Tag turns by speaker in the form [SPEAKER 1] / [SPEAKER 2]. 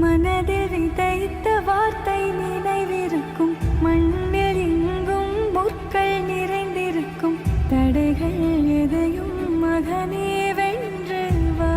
[SPEAKER 1] மனதில் விதைத்த வார்த்தை நினைவிருக்கும், மண்ணில் எங்கும் முற்கள் நிறைந்திருக்கும். தடைகள் எதையும் மகனே வென்று வா.